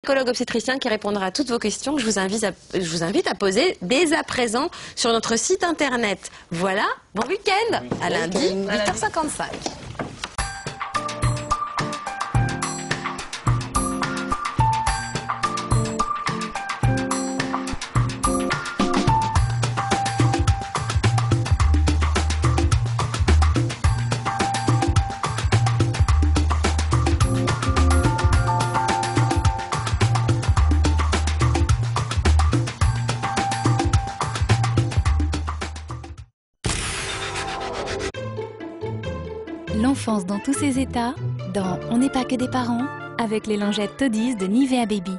Gynécologue obstétricien qui répondra à toutes vos questions que je vous invite à poser dès à présent sur notre site internet. Voilà, bon week-end, à lundi, 8h55. L'enfance dans tous ses états, dans On n'est pas que des parents, avec les lingettes Toddy's de Nivea Baby.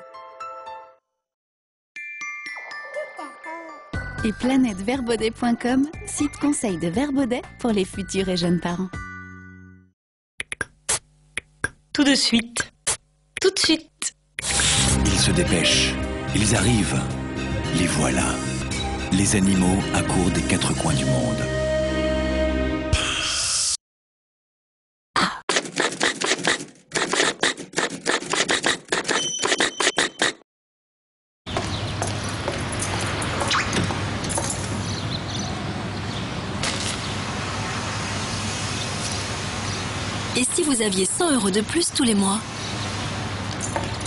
Et planèteverbaudet.com, site conseil de Verbaudet pour les futurs et jeunes parents. Tout de suite. Tout de suite. Ils se dépêchent. Ils arrivent. Les voilà. Les animaux accourent des quatre coins du monde. Et si vous aviez 100 € de plus tous les mois?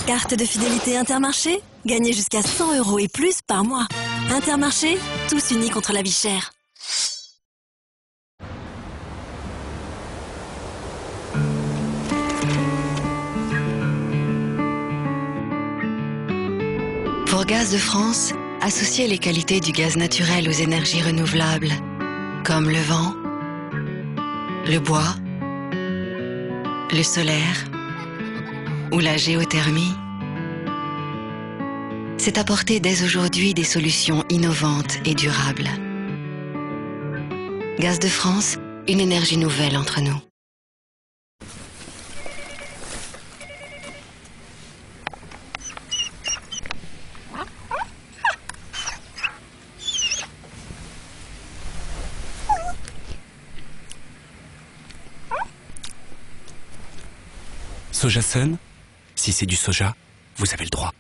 Carte de fidélité Intermarché? Gagnez jusqu'à 100 € et plus par mois. Intermarché, tous unis contre la vie chère. Pour Gaz de France, associez les qualités du gaz naturel aux énergies renouvelables, comme le vent, le bois, le solaire ou la géothermie. C'est apporter dès aujourd'hui des solutions innovantes et durables. Gaz de France, une énergie nouvelle entre nous. Sojasun, si c'est du soja, vous avez le droit.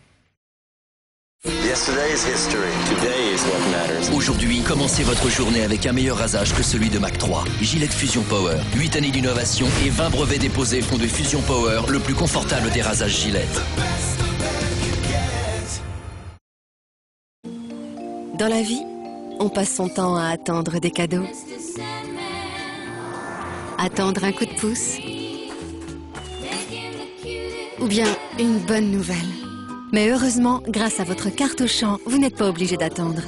Aujourd'hui, commencez votre journée avec un meilleur rasage que celui de Mach 3. Gillette Fusion Power. 8 années d'innovation et 20 brevets déposés font de Fusion Power le plus confortable des rasages Gillette. Dans la vie, on passe son temps à attendre des cadeaux, attendre un coup de pouce, ou bien une bonne nouvelle. Mais heureusement, grâce à votre carte Auchan, vous n'êtes pas obligé d'attendre.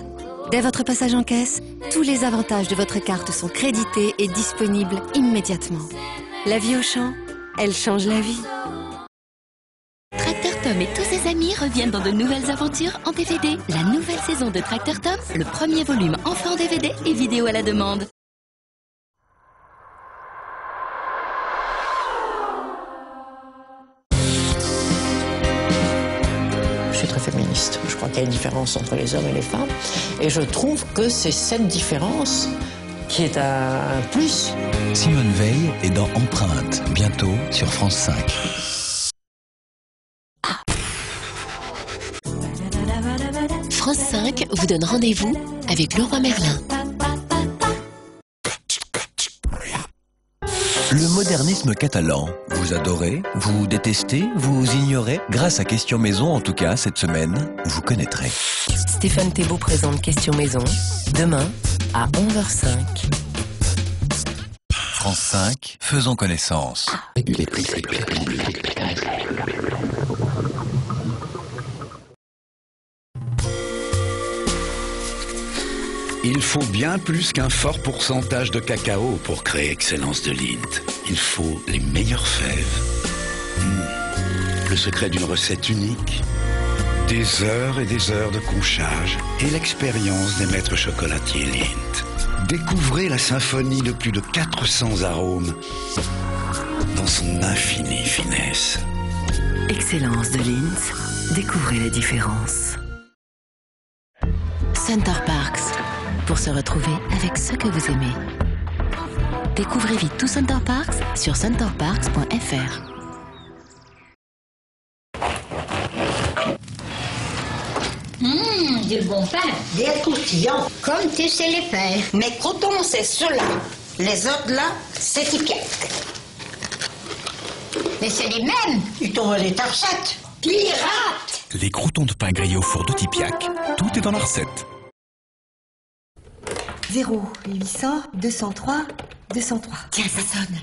Dès votre passage en caisse, tous les avantages de votre carte sont crédités et disponibles immédiatement. La vie Auchan, elle change la vie. Tracteur Tom et tous ses amis reviennent dans de nouvelles aventures en DVD. La nouvelle saison de Tracteur Tom, le premier volume enfin en DVD et vidéo à la demande. Je suis très féministe. Je crois qu'il y a une différence entre les hommes et les femmes. Et je trouve que c'est cette différence qui est un plus. Simone Veil est dans Empreinte, bientôt sur France 5. France 5 vous donne rendez-vous avec Leroy Merlin. Le modernisme catalan, vous adorez, vous détestez, vous ignorez? Grâce à Question Maison, en tout cas, cette semaine, vous connaîtrez. Stéphane Thébault présente Question Maison, demain à 11h05. France 5, faisons connaissance. Il faut bien plus qu'un fort pourcentage de cacao pour créer Excellence de Lindt. Il faut les meilleures fèves. Le secret d'une recette unique. Des heures et des heures de couchage et l'expérience des maîtres chocolatiers Lindt. Découvrez la symphonie de plus de 400 arômes dans son infinie finesse. Excellence de Lindt, découvrez la différence. Center Parcs, pour se retrouver avec ceux que vous aimez. Découvrez vite tout Center Parcs sur centerparks.fr. Du bon pain. Des croustillants. Comme tu sais les faire. Mes croutons, c'est ceux-là. Les autres, là, c'est Tipiac. Mais c'est les mêmes. Ils t'ont volé ta recette. Pirate! Les croûtons de pain grillés au four de Tipiac. Tout est dans la recette. 0 800 203 203. Tiens, ça sonne.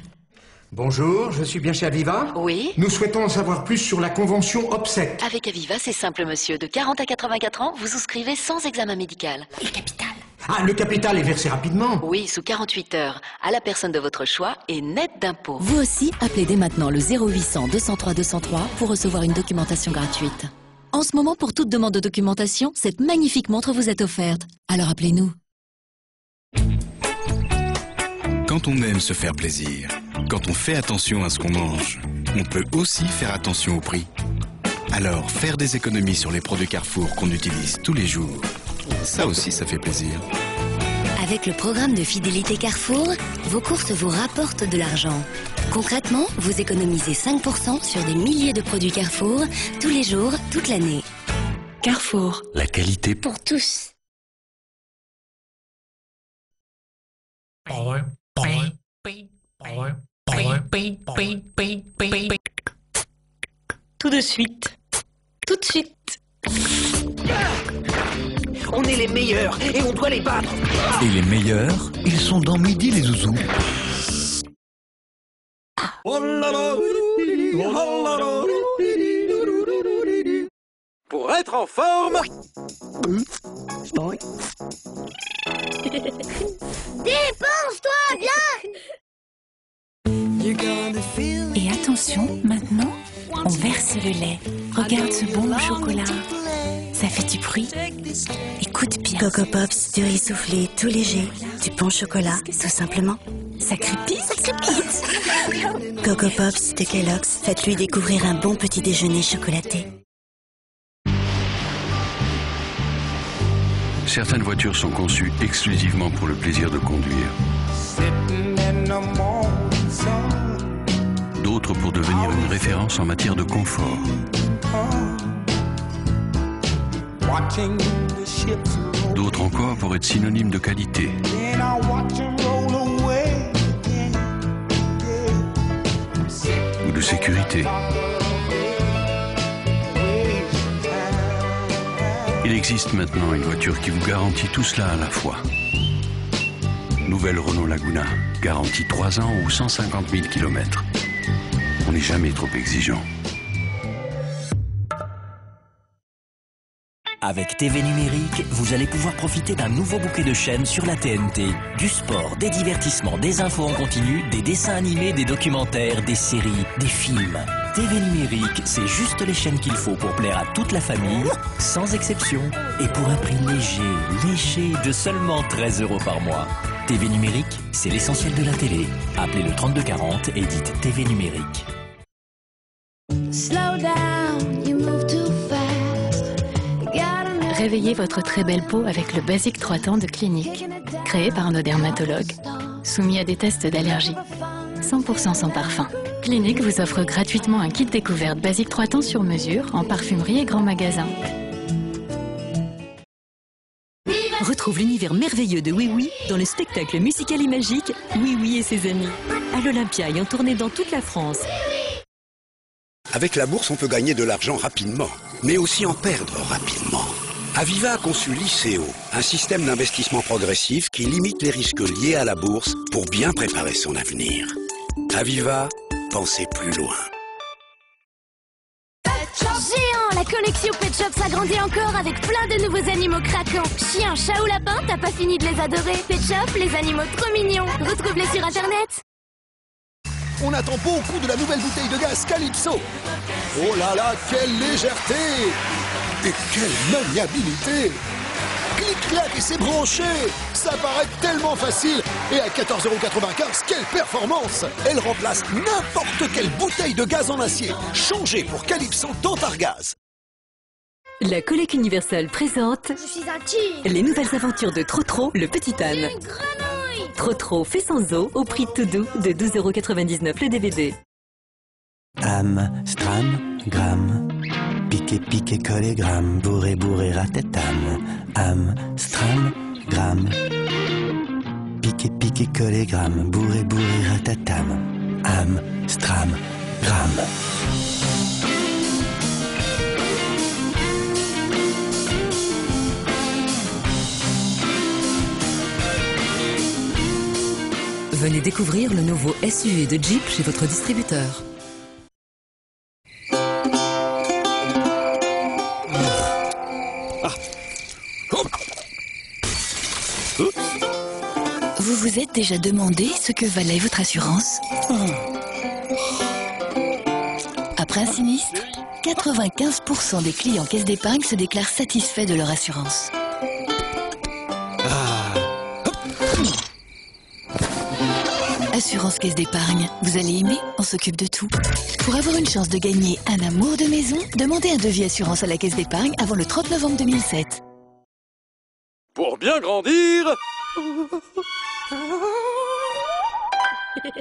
Bonjour, je suis bien chez Aviva? Oui. Nous souhaitons en savoir plus sur la convention OPSEC. Avec Aviva, c'est simple, monsieur. De 40 à 84 ans, vous souscrivez sans examen médical. Et le capital? Ah, le capital est versé rapidement? Oui, sous 48 heures, à la personne de votre choix et net d'impôts. Vous aussi, appelez dès maintenant le 0800 203 203 pour recevoir une documentation gratuite. En ce moment, pour toute demande de documentation, cette magnifique montre vous est offerte. Alors appelez-nous. Quand on aime se faire plaisir, quand on fait attention à ce qu'on mange, on peut aussi faire attention au prix. Alors, faire des économies sur les produits Carrefour qu'on utilise tous les jours, ça aussi, ça fait plaisir. Avec le programme de fidélité Carrefour, vos courses vous rapportent de l'argent. Concrètement, vous économisez 5% sur des milliers de produits Carrefour, tous les jours, toute l'année. Carrefour. La qualité Pour tous. Tout de suite. Tout de suite. On est les meilleurs et on doit les battre. Et les meilleurs, ils sont dans Midi les Zouzous. Pour être en forme. Dépense-toi bien. Et attention, maintenant, on verse le lait. Regarde ce bon chocolat. Ça fait du bruit. Écoute bien. Coco Pops, du riz soufflé tout léger, du bon chocolat, tout simplement. Ça crépite, ça crépite. Coco Pops de Kellogg's, faites-lui découvrir un bon petit déjeuner chocolaté. Certaines voitures sont conçues exclusivement pour le plaisir de conduire. D'autres pour devenir une référence en matière de confort. D'autres encore pour être synonyme de qualité. Ou de sécurité. Il existe maintenant une voiture qui vous garantit tout cela à la fois. Nouvelle Renault Laguna, garantie 3 ans ou 150 000 km. On n'est jamais trop exigeant. Avec TV Numérique, vous allez pouvoir profiter d'un nouveau bouquet de chaînes sur la TNT. Du sport, des divertissements, des infos en continu, des dessins animés, des documentaires, des séries, des films. TV Numérique, c'est juste les chaînes qu'il faut pour plaire à toute la famille, sans exception. Et pour un prix léger de seulement 13 € par mois. TV Numérique, c'est l'essentiel de la télé. Appelez le 3240 et dites TV Numérique. Réveillez votre très belle peau avec le Basic 3 temps de Clinique, créé par nos dermatologues, soumis à des tests d'allergie. 100% sans parfum. Clinique vous offre gratuitement un kit découverte Basic 3 temps sur mesure en parfumerie et grand magasin. Retrouve l'univers merveilleux de Oui Oui dans le spectacle musical et magique Oui Oui et ses amis. À l'Olympia et en tournée dans toute la France. Avec la bourse, on peut gagner de l'argent rapidement, mais aussi en perdre rapidement. Aviva a conçu l'ICO, un système d'investissement progressif qui limite les risques liés à la bourse pour bien préparer son avenir. Aviva, pensez plus loin. Géant, la collection Pet Shop s'agrandit encore avec plein de nouveaux animaux craquants. Chiens, chats ou lapins, t'as pas fini de les adorer. Pet Shop, les animaux trop mignons. Retrouve-les sur Internet. On attend beaucoup de la nouvelle bouteille de gaz Calypso. Oh là là, quelle légèreté! Et quelle maniabilité! Clic-clac et c'est branché! Ça paraît tellement facile! Et à 14,95 €, quelle performance! Elle remplace n'importe quelle bouteille de gaz en acier. Changez pour Calypso Tantargaz. La Collecte Universelle présente les nouvelles aventures de Trotro, le petit âne. Trotro fait sans os au prix tout doux de 12,99 € le DVD. Am, stram, gram. Piqué, piqué, collé, gramme, bourré, bourré, ratatam. Am, stram, gramme. Piqué, piqué, collé, gramme, bourré, bourré, ratatam. Am, stram, gramme. Venez découvrir le nouveau SUV de Jeep chez votre distributeur. Vous vous êtes déjà demandé ce que valait votre assurance? Après un sinistre, 95% des clients caisse d'épargne se déclarent satisfaits de leur assurance. Assurance caisse d'épargne, vous allez aimer, on s'occupe de tout. Pour avoir une chance de gagner un amour de maison, demandez un devis assurance à la caisse d'épargne avant le 30 novembre 2007. Pour bien grandir...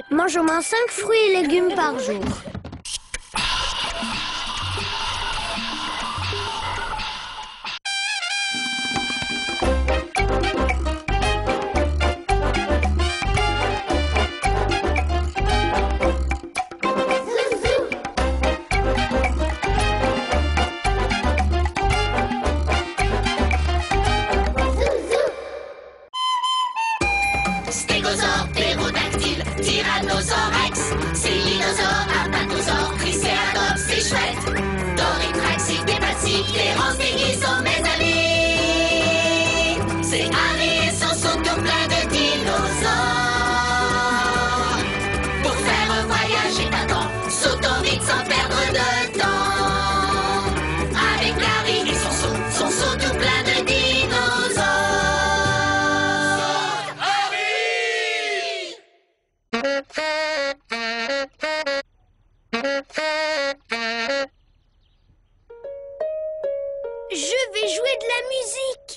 Mange au moins 5 fruits et légumes par jour. Stégosaure, ptérodactyle, tyrannosaure-rex, célinosaure, apatosaure, tricératops, c'est chouette. Dorythrax, idépatie, Clérance, déguisons, mes amis. C'est Harry et son saut tout plein de dinosaures. Pour faire un voyage épatant, sautons vite sans perdre de temps. Avec Harry et son saut tout plein de Je vais jouer de la musique.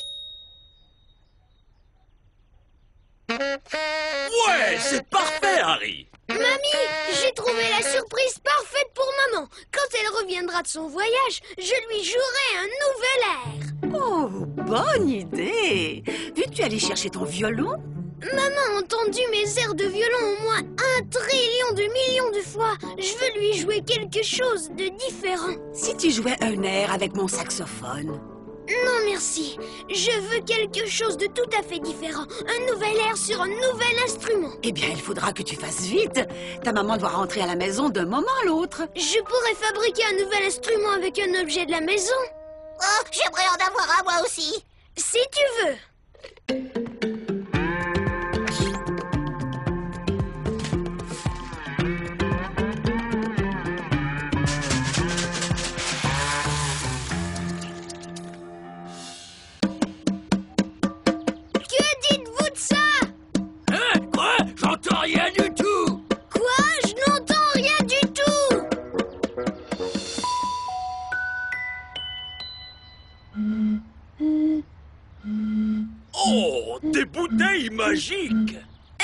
Ouais, c'est parfait, Harry. Mamie, j'ai trouvé la surprise parfaite pour maman. Quand elle reviendra de son voyage, je lui jouerai un nouvel air. Oh, bonne idée. Veux-tu aller chercher ton violon? Maman a entendu mes airs de violon au moins 1 trillion de millions de fois. Je veux lui jouer quelque chose de différent. Si tu jouais un air avec mon saxophone. Non, merci. Je veux quelque chose de tout à fait différent. Un nouvel air sur un nouvel instrument. Eh bien, il faudra que tu fasses vite. Ta maman doit rentrer à la maison d'un moment à l'autre. Je pourrais fabriquer un nouvel instrument avec un objet de la maison. Oh, j'aimerais en avoir un moi aussi. Si tu veux. J'entends rien du tout. Quoi? Je n'entends rien du tout. Oh, des bouteilles magiques.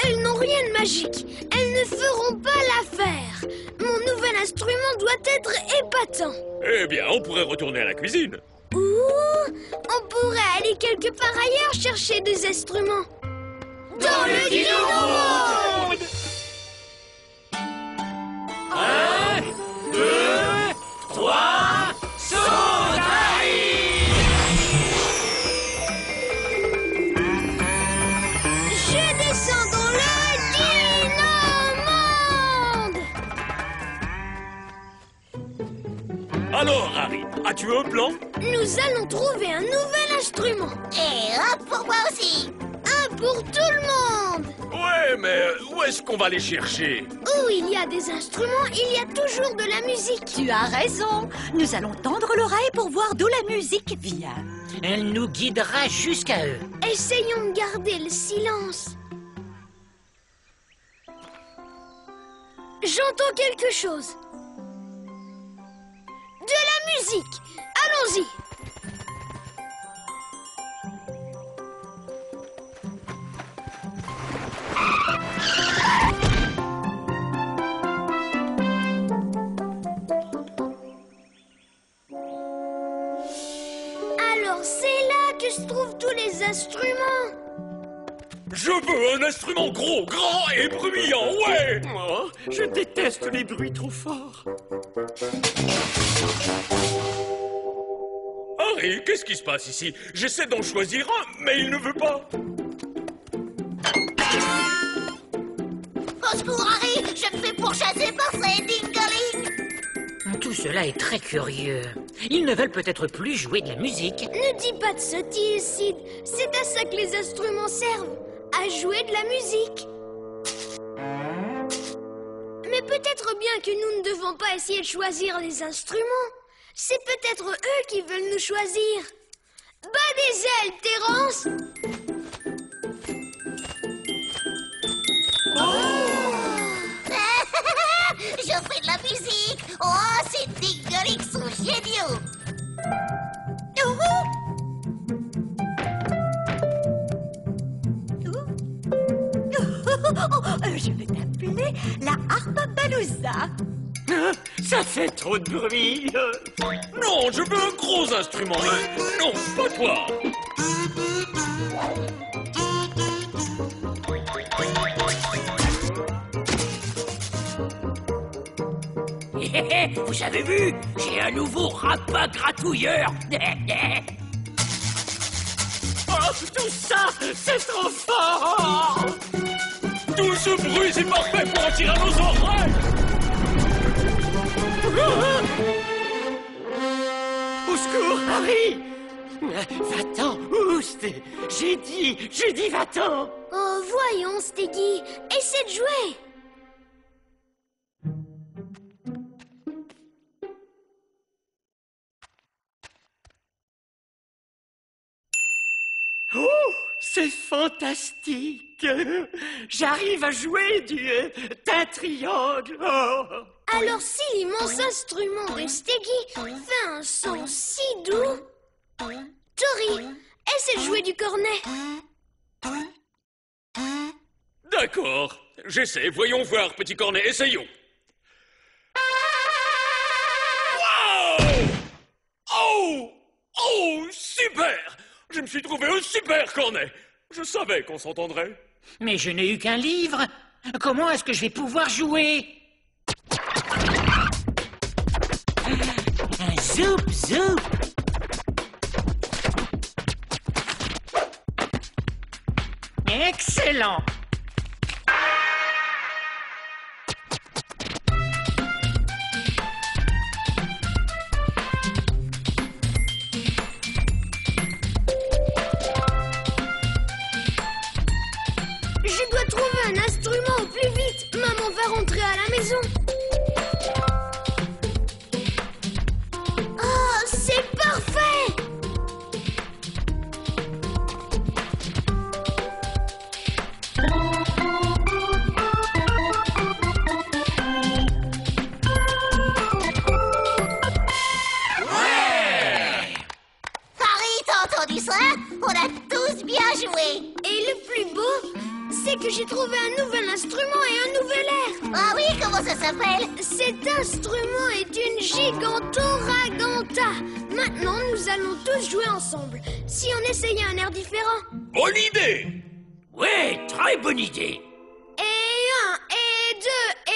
Elles n'ont rien de magique. Elles ne feront pas l'affaire. Mon nouvel instrument doit être épatant. Eh bien, on pourrait retourner à la cuisine. Ou on pourrait aller quelque part ailleurs chercher des instruments. Dans le Dino-Monde! 1, 2, 3, saut d'Harry! Je descends dans le Dino-Monde! Alors, Harry, as-tu un plan? Nous allons trouver un nouvel instrument. Et un pour moi aussi. Un pour tout le monde. Ouais, mais où est-ce qu'on va les chercher? Où il y a des instruments, il y a toujours de la musique. Tu as raison. Nous allons tendre l'oreille pour voir d'où la musique vient. Elle nous guidera jusqu'à eux. Essayons de garder le silence. J'entends quelque chose. De la musique. Allons-y. Alors c'est là que se trouvent tous les instruments. Je veux un instrument gros, grand et bruyant, ouais! Oh, je déteste les bruits trop forts. Harry, qu'est-ce qui se passe ici? J'essaie d'en choisir un, mais il ne veut pas. Au secours, Harry! Je me fais pourchasser par ces dingaling! Tout cela est très curieux. Ils ne veulent peut-être plus jouer de la musique. Ne dis pas de sottises, Sid. C'est à ça que les instruments servent. À jouer de la musique. Mais peut-être bien que nous ne devons pas essayer de choisir les instruments. C'est peut-être eux qui veulent nous choisir. Bas des ailes, Terence! Je fais de la musique! Oh, ces dingaling sont géniaux! Je vais t'appeler la Harpapalooza. Ça fait trop de bruit. Non, je veux un gros instrument. Non, pas toi. Vous avez vu? J'ai un nouveau rapat gratouilleur. Oh, tout ça, c'est trop fort. Tout ce bruit, c'est parfait pour un tyrannosaure. Au secours, Harry! Va-t'en, oust! J'ai dit va-t'en! Oh, voyons, Steggy, essaie de jouer! Oh, c'est fantastique! J'arrive à jouer d'un triangle! Oh. Alors si l'immense instrument de Steggy fait un son si doux... Tori, essaie de jouer du cornet. D'accord, j'essaie. Voyons voir, petit cornet, essayons. Wow! Oh! Oh, super! Je me suis trouvé un super cornet. Je savais qu'on s'entendrait. Mais je n'ai eu qu'un livre. Comment est-ce que je vais pouvoir jouer? Un zoup, zoup. Excellent. Je dois trouver un instrument au plus vite. Maman va rentrer à la maison. Oh, c'est parfait! Harry, t'as entendu ça? On a tous bien joué! Et le plus beau, c'est que j'ai trouvé un nouvel instrument et un nouvel air. Ah oui, comment ça s'appelle? Cet instrument est une gigantoraganta. Maintenant, nous allons tous jouer ensemble. Si on essayait un air différent. Bonne idée! Ouais, très bonne idée. Et un, et deux, et...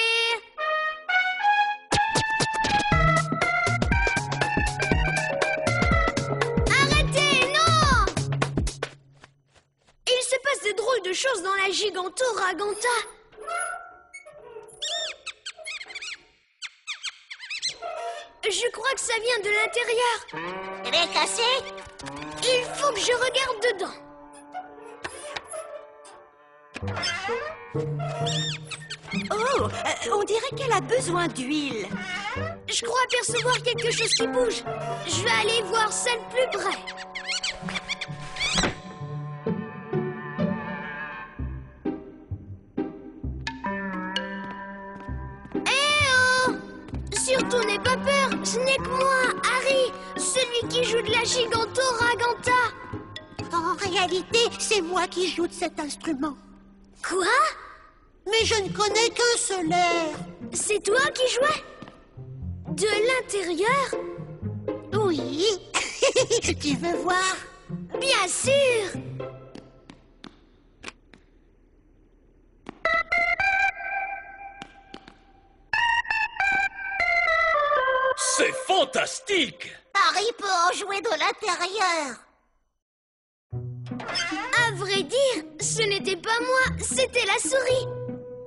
Arrêtez, non! Il se passe de drôles de choses dans la gigantoraganta. Je crois que ça vient de l'intérieur. Elle est cassée? Il faut que je regarde dedans. Oh, on dirait qu'elle a besoin d'huile. Je crois apercevoir quelque chose qui bouge. Je vais aller voir celle plus près. Surtout n'aie pas peur, ce n'est que moi, Harry, celui qui joue de la gigantoraganta. En réalité, c'est moi qui joue de cet instrument. Quoi? Mais je ne connais qu'un seul air. C'est toi qui jouais? De l'intérieur? Oui. Tu veux voir? Bien sûr! C'est fantastique! Harry peut en jouer de l'intérieur. À vrai dire, ce n'était pas moi, c'était la souris.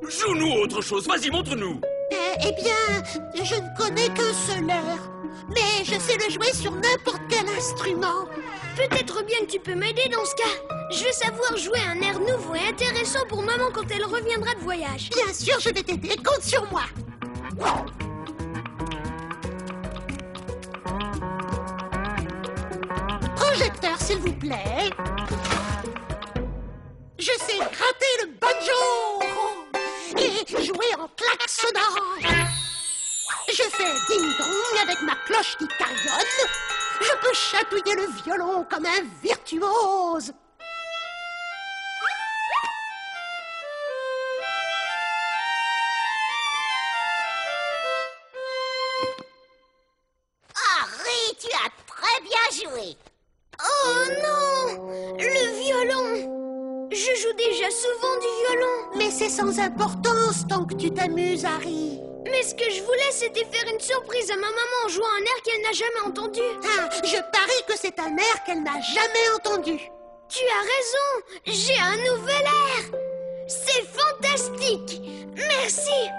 Joue-nous autre chose, vas-y, montre-nous! Eh bien, je ne connais qu'un seul air. Mais je sais le jouer sur n'importe quel instrument. Peut-être bien que tu peux m'aider dans ce cas. Je veux savoir jouer un air nouveau et intéressant pour maman quand elle reviendra de voyage. Bien sûr, je vais t'aider, compte sur moi. Projecteur, s'il vous plaît. Je sais gratter le banjo et jouer en klaxonnant. Je fais ding-dong avec ma cloche qui carillonne. Je peux chatouiller le violon comme un virtuose. Harry, tu as très bien joué. Oh non! Le violon! Je joue déjà souvent du violon. Mais c'est sans importance tant que tu t'amuses, Harry. Mais ce que je voulais, c'était faire une surprise à ma maman en jouant un air qu'elle n'a jamais entendu. Ah, je parie que c'est un air qu'elle n'a jamais entendu. Tu as raison, j'ai un nouvel air. C'est fantastique. Merci.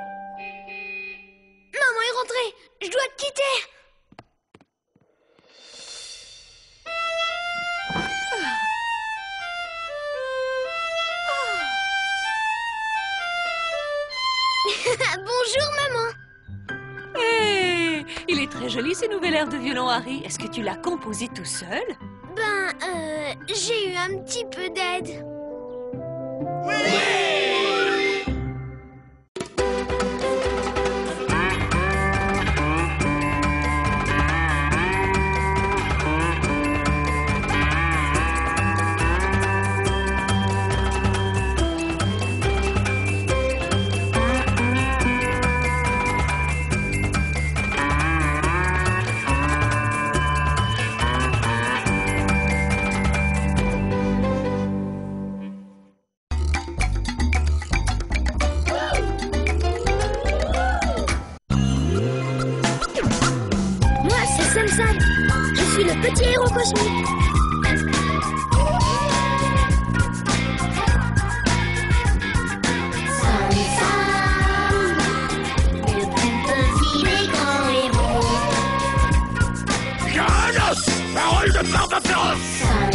Maman est rentrée, je dois te quitter. Bonjour, maman. Hey, il est très joli ce nouvel air de violon, Harry. Est-ce que tu l'as composé tout seul? J'ai eu un petit peu d'aide. Je suis le petit héros cosmique. Le plus petit des grands héros. Parole de Barbe féroce.